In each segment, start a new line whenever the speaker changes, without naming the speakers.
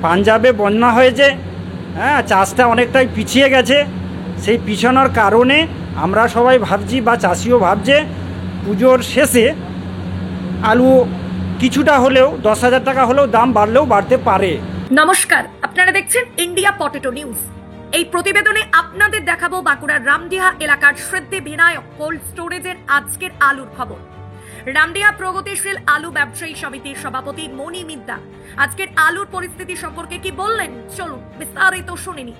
পাঞ্জাবে বন্যা হয়েছে, হ্যাঁ, চাষটা অনেকটাই পিছিয়ে গেছে। সেই পিছানোর কারণে আমরা সবাই ভাবছি বা চাষিও ভাবছে পুজোর শেষে আলু কিছুটা হলেও 10,000 টাকা হলেও দাম বাড়লেও বাড়তে পারে।
নমস্কার, আপনারা দেখছেন ইন্ডিয়া পটেটো নিউজ। এই প্রতিবেদনে আপনাদের দেখাবো বাঁকুড়ার রামডিহা এলাকার সিদ্ধি বিনায়ক কোল্ড স্টোরেজের আজকের আলুর খবর। রামডিহা প্রগতিশীল আলু ব্যবসায়ী সমিতির সভাপতি মণি মিদ্দা আজকের আলুর পরিস্থিতি সম্পর্কে কি বললেন, চলুন বিস্তারিত শুনে নিই।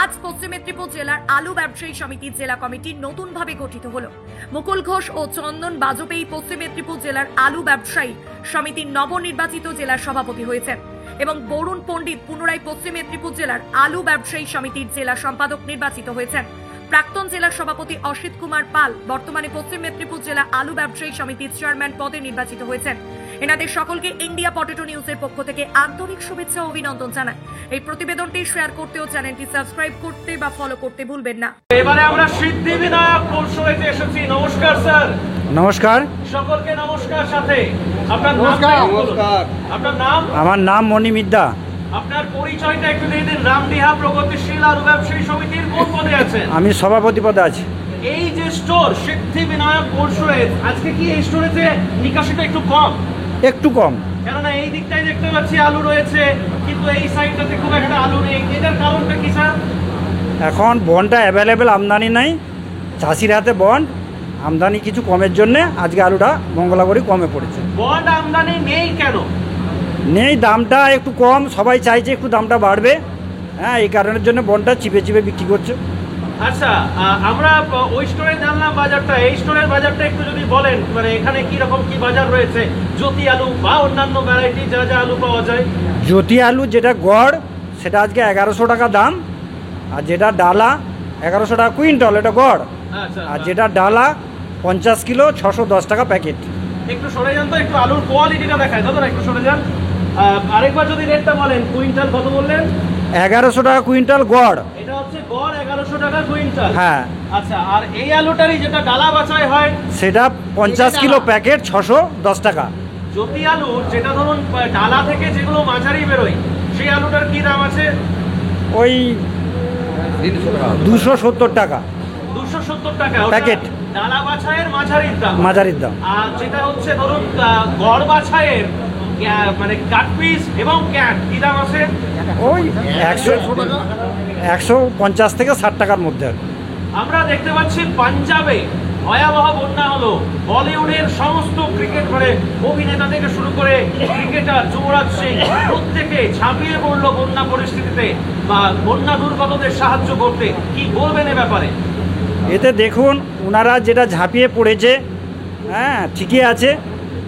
আজ পশ্চিম মেদিনীপুর জেলার আলু ব্যবসায়ী সমিতির জেলা কমিটি নতুনভাবে গঠিত হলো। মুকুল ঘোষ ও চন্দন বাজপেয়ী পশ্চিম মেদিনীপুর জেলার আলু ব্যবসায়ী সমিতির নবনির্বাচিত জেলার সভাপতি হয়েছেন এবং বরুণ পণ্ডিত পুনরায় পশ্চিম মেদিনীপুর জেলার আলু ব্যবসায়ী সমিতির জেলা সম্পাদক নির্বাচিত হয়েছেন। প্রাক্তন জেলা সভাপতি অসিত কুমার পাল বর্তমানে পশ্চিম মেদিনীপুর জেলা আলু ব্যবসায়ী সমিতির চেয়ারম্যান পদে নির্বাচিত হয়েছেন। এনাদের সকলকে ইন্ডিয়া পটেটো নিউজের পক্ষ থেকে আন্তরিক শুভেচ্ছা ও অভিনন্দন জানাই। এই প্রতিবেদনটি শেয়ার করতে ও চ্যানেলটি সাবস্ক্রাইব করতে বা ফলো করতে ভুলবেন না।
এবারে আমরা সিদ্ধি বিনায়ক কোল্ড স্টোরেজে এসেছি। নমস্কার স্যার।
নমস্কার,
সকলকে নমস্কার। সাথে আপনার নাম?
আমার নাম মণি মিদ্দা।
আপনার পরিচয়টা একটু দিয়ে দিন। রামডিহা প্রগতিশীল আলু ব্যবসায়ী সমিতির কোন পদে আছেন?
আমি সভাপতি পদে আছি।
এই যে স্টোর সিদ্ধি বিনায়ক কোল্ড স্টোরেজ, আজকে কি এই স্টোরেজে নিকাশিটা একটু কম?
একটু কম,
কেননা এই দিকটাই দেখতে পাচ্ছি আলু রয়েছে, কিন্তু এই সাইডটাতে খুব একটা আলু নেই। এটার কারণটা কি স্যার?
এখন বন্ডটা অ্যাভেলেবেল, আমদানি নাই, চাষির হাতে বন্ড, আমদানি কিছু কমের জন্যে আজকে আলুটা মঙ্গলাগড়ি কমে পড়েছে।
বন্ড আমদানি নেই কেন?
নেই, দামটা একটু কম, সবাই চাইছে একটু দামটা বাড়বে, হ্যাঁ, এই কারণের জন্য বন্ডটা চিপে চিপে বিক্রি করছে।
আচ্ছা, আমরা ওই স্টোরে জানলাম বাজারটা, এই স্টোরের বাজারটা একটু যদি বলেন, মানে এখানে কি রকম কি বাজার রয়েছে, জ্যোতি আলু বা অন্যান্য ভ্যারাইটি যা যা আলু পাওয়া যায়?
জ্যোতি আলু যেটা গড় সেটা আজকে 1100 টাকা দাম, আর যেটা ডালা 1100 টাকা কুইন্টাল, এটা গড়।
আচ্ছা,
আর যেটা ডালা 50 কিলো 610 টাকা প্যাকেট।
একটু সরে যান তো, একটু আলুর কোয়ালিটিটা দেখায় দাদা, একটু সরে যান। আরেকবার যদি রেটটা বলেন, কুইন্টাল কত বললেন?
1100 টাকা কুইন্টাল গড়।
এটা হচ্ছে গড় 1100 টাকা কুইন্টাল।
হ্যাঁ।
আচ্ছা, আর এই আলুটারই যেটা ডালা বাছাই হয়
সেটা 50 কিলো প্যাকেট 610 টাকা।
জ্যোতি আলু যেটা ধরুন ডালা থেকে যেগুলো মাঝারি বেরোয়, সেই আলুটার কি দাম আছে?
ওই 270 টাকা
270 টাকা
প্যাকেট।
ডালা বাছাইয়ের মাঝারির দাম।
মাঝারির দাম। আর
যেটা হচ্ছে ধরুন গড় বাছাইয়ের মানে কাট পিস এবং ক্যাট, কি দাম আছে?
ওই 150 থেকে 60 টাকার মধ্যে।
আমরা দেখতে পাচ্ছি পাঞ্জাবে ভয়াবহ বন্যা হলো। বলিউডের সমস্ত ক্রিকেট মানে অভিনেতা থেকে শুরু করে ক্রিকেটার যুবরাজ সিং প্রত্যেকে ঝাঁপিয়ে পড়লো বন্যা পরিস্থিতিতে বা বন্যা দুর্গতদের সাহায্য করতে। কি বলবেন এ ব্যাপারে?
এতে দেখুন, ওনারা যেটা ঝাঁপিয়ে পড়েছে, হ্যাঁ, ঠিকই আছে।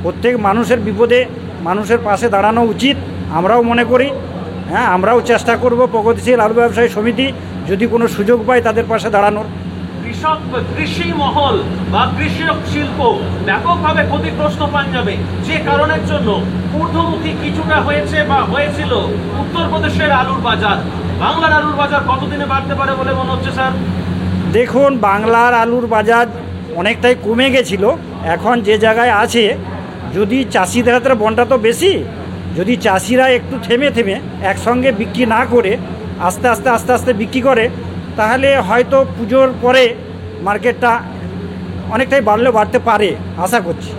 প্রত্যেক মানুষের বিপদে মানুষের পাশে দাঁড়ানো উচিত, আমরাও মনে করি। হ্যাঁ, আমরাও চেষ্টা করব প্রগতিশীল আলু ব্যবসায়ী সমিতি যদি কোনো সুযোগ পায় তাদের পাশে দাঁড়ানোর।
কৃষি মহল বা কৃষক শিল্প ব্যাপকভাবে ক্ষতিগ্রস্ত পাঞ্জাবে, যে কারণের জন্য ঊর্ধ্বমুখী কিছুটা হয়েছে বা হয়েছিল উত্তরপ্রদেশের আলুর বাজার। বাংলার আলুর বাজার কতদিনে বাড়তে পারে বলে মনে হচ্ছে স্যার?
দেখুন, বাংলার আলুর বাজার অনেকটাই কমে গেছিল, এখন যে জায়গায় আছে, যদি চাষিদের হাতে বন্ডটা তো বেশি, যদি চাষিরা একটু থেমে থেমে একসঙ্গে বিক্রি না করে আস্তে আস্তে আস্তে আস্তে বিক্রি করে, তাহলে হয়তো পুজোর পরে মার্কেটটা অনেকটাই বাড়লেও বাড়তে পারে, আশা করছি।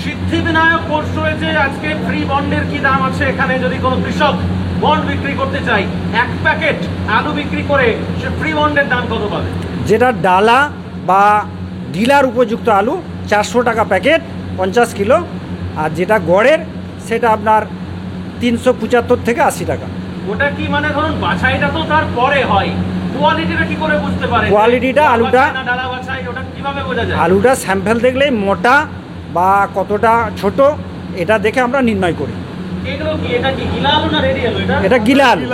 সিদ্ধি বিনায়ক কোল্ড স্টোরেজে আজকে ফ্রি বন্ডের কি দাম আছে? এখানে যদি কোনো কৃষক বন্ড বিক্রি করতে চাই, এক প্যাকেট আলু বিক্রি করে সে ফ্রি বন্ডের দাম কত পাবে?
যেটা ডালা বা ডিলার উপযুক্ত আলু 400 টাকা প্যাকেট 50 কিলো, আর যেটা গড়ের সেটা আপনার 375 থেকে 80 টাকা।
ওটা কি মানে ধরুন বাছাইটা তো তার পরে হয়, কোয়ালিটিটা কি করে বুঝতে পারে?
কোয়ালিটিটা আলুটা
ডালা বাছাই ওটা কিভাবে বোঝা যায়?
আলুটা স্যাম্পল দেখলেই মোটা বা কতটা ছোট এটা দেখে আমরা নির্ণয় করি।
এগুলো কি, এটা কি গিলা আলু না রেডি আলু?
এটা গিলা আলু।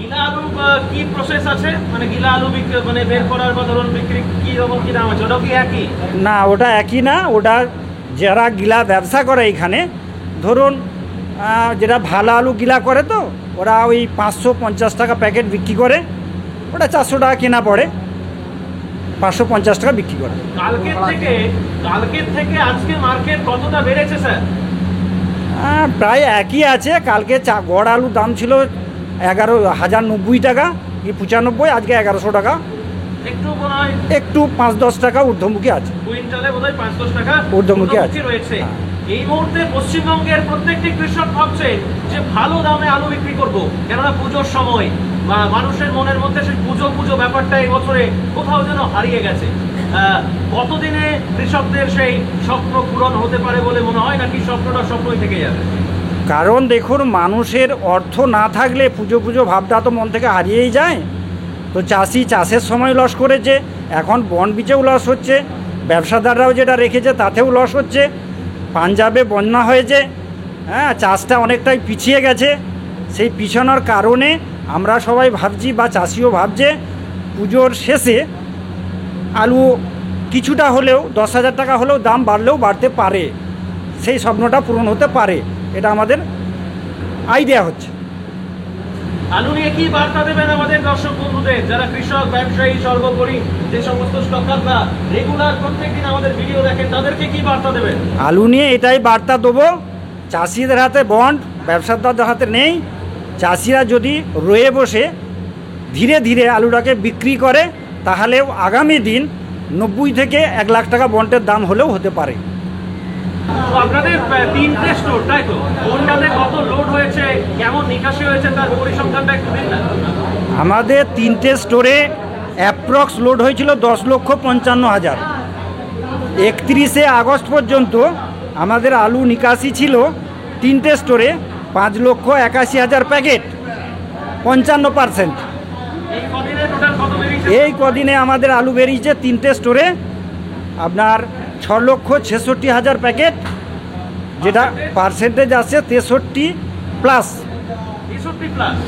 গিলা আলু কি প্রসেস আছে, মানে গিলা আলু মানে বের করার বা ধরুন বিক্রি কি রকম কি দাম আছে? ওটা কি একই?
না, ওটা একই না। ওটা যারা গিলা ব্যবসা করে এখানে, ধরুন যেটা ভালো আলু গিলা করে, তো ওরা ওই 550 টাকা প্যাকেট বিক্রি করে, ওটা 400 টাকা কেনা পড়ে, 550 টাকা বিক্রি করে।
কালকের থেকে আজকে মার্কেট কতটা বেড়েছে স্যার?
প্রায় একই আছে। কালকে গড় আলুর দাম ছিল 11,090 টাকা কি 95, আজকে 1100 টাকা,
একটু মনে হয়
একটু 5-10 টাকা ঊর্ধ্বমুখী আছে।
কুইন্টালে বোধহয় 5-10 টাকা
ঊর্ধ্বমুখী আছে।
রয়েছে। এই মুহূর্তে পশ্চিমবঙ্গের প্রত্যেকটি কৃষক ভাবছে যে ভালো দামে আলু বিক্রি করব, কেননা পুজোর সময় বা মানুষের মনের মধ্যে সেই পুজো ব্যাপারটা এই বছরে কোথাও যেন হারিয়ে গেছে। কতদিনে কৃষকদের সেই স্বপ্ন পূরণ হতে পারে বলে মনে হয়, নাকি স্বপ্নটা স্বপ্নই থেকে যাবে?
কারণ দেখুন, মানুষের অর্থ না থাকলে পুজো ভাবটা তো মন থেকে হারিয়েই যায়। তো চাষি চাষের সময় লস করেছে, এখন বন বীজেও লস হচ্ছে, ব্যবসাদাররাও যেটা রেখেছে তাতেও লস হচ্ছে। পাঞ্জাবে বন্যা হয়েছে, হ্যাঁ, চাষটা অনেকটাই পিছিয়ে গেছে। সেই পিছানোর কারণে আমরা সবাই ভাবছি বা চাষিও ভাবছে পুজোর শেষে আলু কিছুটা হলেও 10,000 টাকা হলেও দাম বাড়লেও বাড়তে পারে, সেই স্বপ্নটা পূরণ হতে পারে, এটা আমাদের আইডিয়া হচ্ছে।
আলু নিয়ে কি বার্তা দেবেন আমাদের দর্শক বন্ধুদের, যারা কৃষক, ব্যবসায়ী, সর্বোপরি যে সমস্ত স্টকাররা রেগুলার প্রত্যেকদিন আমাদের ভিডিও দেখেন, তাদেরকে কি বার্তা দেবেন?
আলু নিয়ে এটাই বার্তা দেবো, চাষিদের হাতে বন্ড, ব্যবসাদারদের হাতে নেই। চাষিরা যদি রয়ে বসে ধীরে ধীরে আলুটাকে বিক্রি করে, তাহলেও আগামী দিন 90 থেকে 1 লাখ টাকা বন্ডের দাম হলেও হতে পারে।
তো আপনাদের 3টে স্টোর, তাই তো? কোনটাতে কত লোড হয়েছে, কেমন নিকাশি হয়েছে, তার পরিসংখ্যানটা একটু দিন না।
আমাদের 3টে স্টোরে অ্যাপ্রক্স লোড হয়েছিল 10,55,000। 31শে আগস্ট পর্যন্ত আমাদের আলু নিকাশি ছিল 3টে স্টোরে 5,81,000 প্যাকেট, 55%।
এই কদিনে টোটাল কত বেরিয়েছে?
এই কদিনে আমাদের আলু বেরিয়েছে 3টে স্টোরে আপনার 6,66,000 প্যাকেট, যেটা পার্সেন্টেজ আছে 63+।
63 প্লাস।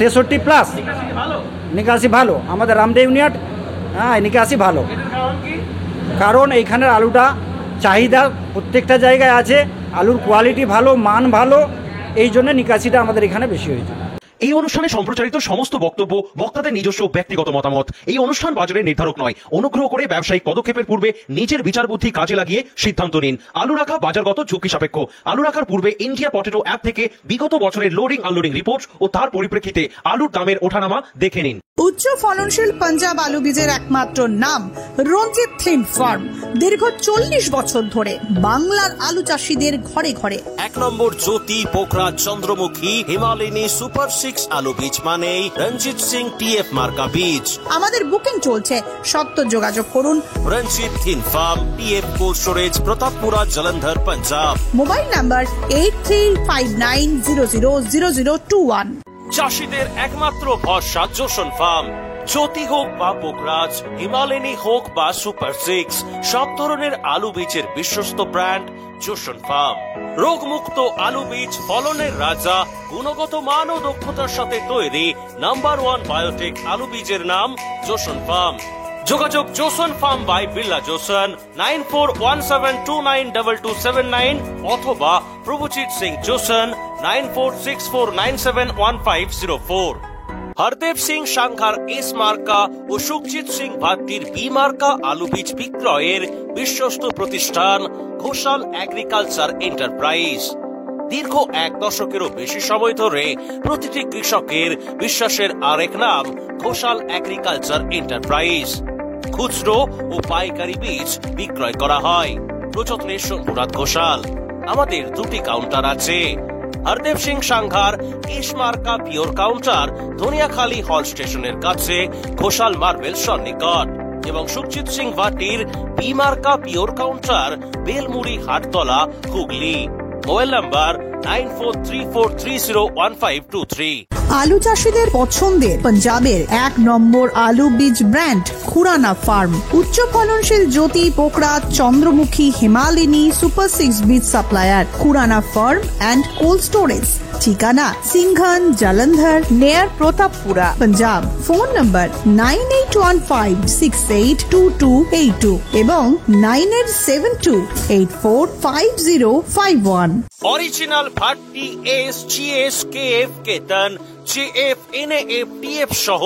63+।
নিকাশি কি ভালো?
নিকাশি ভালো, আমাদের রামদে ইউনিট, হ্যাঁ, নিকাশি ভালো।
এটার কারণ কি?
কারণ এইখানের আলুটা চাহিদা প্রত্যেকটা জায়গায় আছে, আলুর কোয়ালিটি ভালো, মান ভালো, এই জন্য নিকাশিটা আমাদের এখানে বেশি হয়েছে।
এই অনুষ্ঠানে সম্প্রচারিত সমস্ত বক্তব্য বক্তাদের নিজস্ব ব্যক্তিগত মতামত। এই অনুষ্ঠান বাজারের নির্ধারক নয়। অনুগ্রহ করে ব্যবসায়িক পদক্ষেপের পূর্বে নিজের বিচার বুদ্ধি কাজে লাগিয়ে সিদ্ধান্ত নিন। আলু রাখা বাজারগত ঝুঁকি সাপেক্ষ। আলু রাখার পূর্বে ইন্ডিয়া পটেটো অ্যাপ থেকে বিগত বছরের লোডিং আনলোডিং রিপোর্ট ও তার পরিপ্রেক্ষিতে আলুর দামের ওঠানামা দেখে নিন।
উচ্চ ফলনশীল পাঞ্জাব আলু বীজের একমাত্র নাম রঞ্জিত থিম ফার্ম। দীর্ঘ 40 বছর ধরে বাংলার আলু চাষীদের ঘরে ঘরে।
1 নম্বর জ্যোতি পোখরা চন্দ্রমুখী হিমালয়নী সুপার 6 আলু বীজ মানেই রঞ্জিত সিং টিএফ মার্কা বীজ। আমাদের বুকিং চলছে, সত্তর যোগাযোগ করুন। Ranjit theme farm, TF cold storage, Pratappura, Jalandhar, Punjab. Mobile number 8359000021। চাষীদের একমাত্র ভরসা জোসন ফার্ম। জ্যোতি হোক বা পোখরাজ, হিমালয়নী হোক বা সুপার 6, সব ধরনের আলু বীজের বিশ্বস্ত ব্র্যান্ড জোসন ফার্ম। রোগমুক্ত আলু বীজ, ফলনের রাজা, গুণগত মান ও দক্ষতার সাথে তৈরি নাম্বার 1 বায়োটেক আলু বীজের নাম জোসন ফার্ম। যোগাযোগ Joseon farm by Billah Joseon 9417292279 অথবা প্রভুজিৎ সিং জোসন 9464971504। হরদেব সিং সাংঘার এস মার্কা ও সুখজিৎ সিং ভাট্টির বি মার্কা আলু বীজ বিক্রয়ের বিশ্বস্ত প্রতিষ্ঠান ঘোষাল এগ্রিকালচার এন্টারপ্রাইজ। দীর্ঘ 1 দশকেরও বেশি সময় ধরে প্রতিটি কৃষকের বিশ্বাসের আরেক নাম ঘোষাল এগ্রিকালচার এন্টারপ্রাইজ। খুচরো ও পাইকারি বীজ বিক্রয় করা হয়। প্রযত্নে শম্ভুনাথ ঘোষাল। আমাদের 2টি কাউন্টার আছে। হরদেব সিং সাংঘার এস মার্কা পিওর কাউন্টার ধনিয়াখালী হল স্টেশনের কাছে ঘোষাল মার্বেল সন্নিকট, এবং সুখজিৎ সিং ভাটির বি মার্কা pure counter Belmuri Hattala, Hooghly. Mobile number 9434301523।
আলু চাষীদের পছন্দের পাঞ্জাবের 1 নম্বর আলু বীজ ব্র্যান্ড খুরানা ফার্ম। উচ্চ ফলনশীল জ্যোতি পোখরা চন্দ্রমুখী হিমালয়নী সুপার 6 বীজ supplier Khurana farm and cold storage. ঠিকানা সিংঘান, জলন্ধর, নেয়ার প্রতাপপুরা, পাঞ্জাব। ফোন নম্বর 9815682282 এবং 9872845051।
Original Bhatti S, GS, KF, কেতন, জেএফ, এনএএফ, টিএফ সহ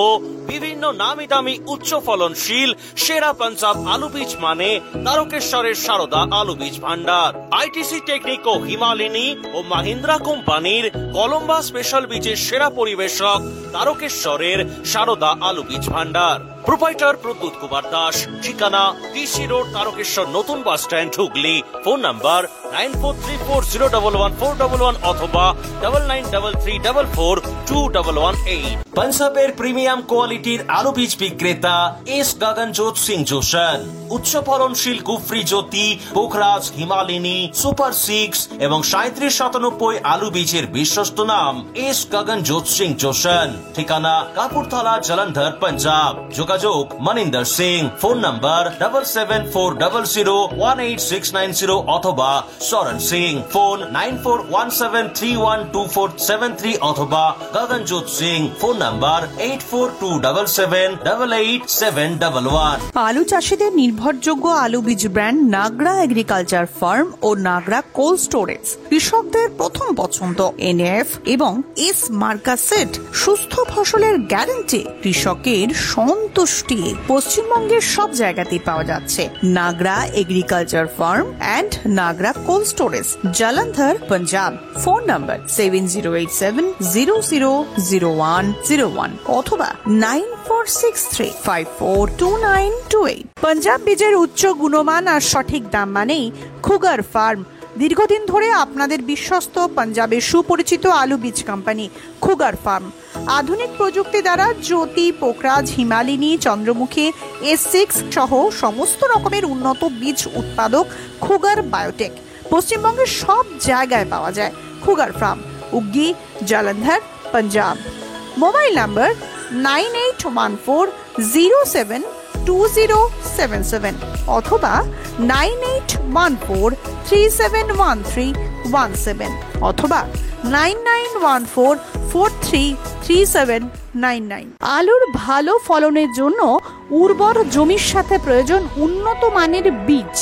বিভিন্ন নামি দামি উচ্চ ফলনশীল সেরা পাঞ্জাব আলু বীজ মানে তারকেশ্বরের সারদা আলু বীজ ভান্ডার। আইটিসি টেকনিক ও হিমালিনী ও মাহিন্দ্রা কোম্পানির কলম্বা স্পেশাল বীজের সেরা পরিবেশক তারকেশ্বরের সারদা আলু বীজ ভান্ডার। প্রোপাইটার প্রদ্যুৎ কুমার দাস, ঠিকানা টিসি রোড, তারকেশ্বর নতুন bus stand, Hooghly. Phone number 9434011411 অথবা 9933442118। পাঞ্জাবের প্রিমিয়াম কোয়ালিটির আলু বীজ বিক্রেতা এস গগনজোৎ সিং জোশন। উচ্চ ফলনশীল গুফরি জ্যোতি, পোখরাজ, হিমালিনী, সুপার 6 এবং 3797 আলু বীজের বিশ্বস্ত নাম এস গগনজোৎ সিং জোশন। ঠিকানা কাপুরথালা, জলন্ধর, পাঞ্জাব। যোগাযোগ মনিন্দর সিং। ফোন নাম্বার 7740018690 অথবা সরণ সিং। ফোন 9417312473 অথবা গগনজোৎ সিং। Phone number 8427788711।
আলু চাষিদের নির্ভরযোগ্য আলু বীজ ব্র্যান্ড নাগরা এগ্রিকালচার ফার্ম ও নাগরা কোল্ড স্টোরেজ কৃষকদের প্রথম পছন্দ। এনএফ এবং এস মার্কা সেট, সুস্থ ফসলের গ্যারান্টি, কৃষকের সন্তুষ্টি। পশ্চিমবঙ্গের সব জায়গাতেই পাওয়া যাচ্ছে Nagra agriculture farm and Nagra cold storage, Jalandhar, Punjab. Phone number 7087000101 অথবা 9463542928। পাঞ্জাব বীজের উচ্চ গুণমান আর সঠিক দাম মানেই খুগার ফার্ম। দীর্ঘদিন ধরে আপনাদের বিশ্বস্ত পাঞ্জাবের সুপরিচিত আলু বীজ কোম্পানি খুগার ফার্ম। আধুনিক প্রযুক্তি দ্বারা জ্যোতি, পোখরাজ, হিমালিনী, চন্দ্রমুখী, S6 সহ সমস্ত রকমের উন্নত বীজ উৎপাদক খুগার বায়োটেক পশ্চিমবঙ্গের সব জায়গায় পাওয়া যায়। Khugar farm, Uggi, Jalandhar, Punjab. Mobile number 9814072077 অথবা 9814371317 অথবা 9914433799। আলুর ভালো ফলনের জন্য উর্বর জমির সাথে প্রয়োজন উন্নত মানের বীজ।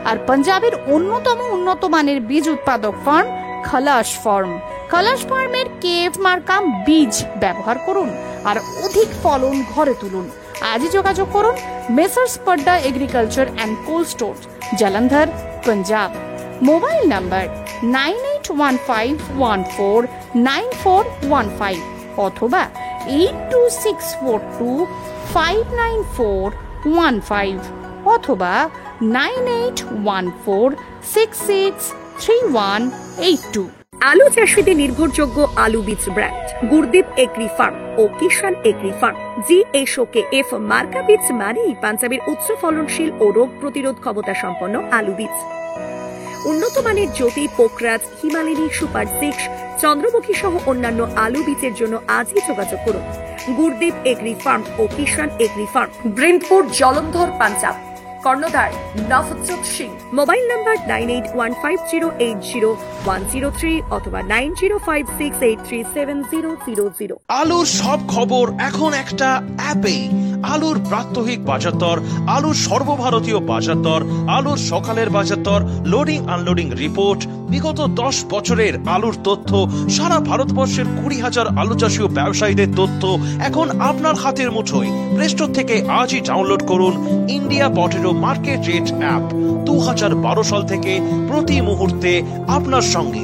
আর পাঞ্জাবের অন্যতম উন্নত মানের বীজ উৎপাদক ফার্ম খালাস ফার্ম। খালাস ফার্মের কেএফ মার্কা বীজ ব্যবহার করুন আর অধিক ফলন ঘরে তুলুন। আজই যোগাযোগ করুন messrs Padda agriculture and cold store, Jalandhar, Punjab. Mobile number 9815149415 অথবা 826425941 অথবা 9814663182।
আলু চাষীদের নির্ভরযোগ্য আলু বীজ ব্র্যান্ড গুরদীপ এগ্রি ফার্ম ও কিষান এগ্রি ফার্ম। GSOKF মার্কা বীজ মানেই পাঞ্জাবের উচ্চ ফলনশীল ও রোগ প্রতিরোধ ক্ষমতা সম্পন্ন আলু বীজ। উন্নত মানের জ্যোতি, পোখরাজ, হিমালিনী, সুপার 6, চন্দ্রমুখী সহ অন্যান্য আলু বীজের জন্য আজই যোগাযোগ করুন গুরদীপ এগ্রি ফার্ম ও কিষান এগ্রি ফার্ম, ব্রিন্টপুর, জলন্ধর, পাঞ্জাব। কর্ণধার নভজ্যোৎ সিং। মোবাইল নাম্বার 9815080103 অথবা 9056837000।
আলুর সব খবর এখন একটা অ্যাপে। আলুর প্রাত্যহিক বাজার দর, আলুর সর্বভারতীয় বাজার দর, আলুর সকালের বাজার দর, লোডিং আনলোডিং রিপোর্ট, বিগত 10 বছরের আলুর তথ্য, সারা ভারতবর্ষের 20,000 আলু চাষী ও ব্যবসায়ীদের তথ্য এখন আপনার হাতের মুঠোয়। প্লে স্টোর থেকে আজই ডাউনলোড করুন India potato market rate app. 2012 সাল থেকে প্রতি মুহূর্তে আপনার সঙ্গে।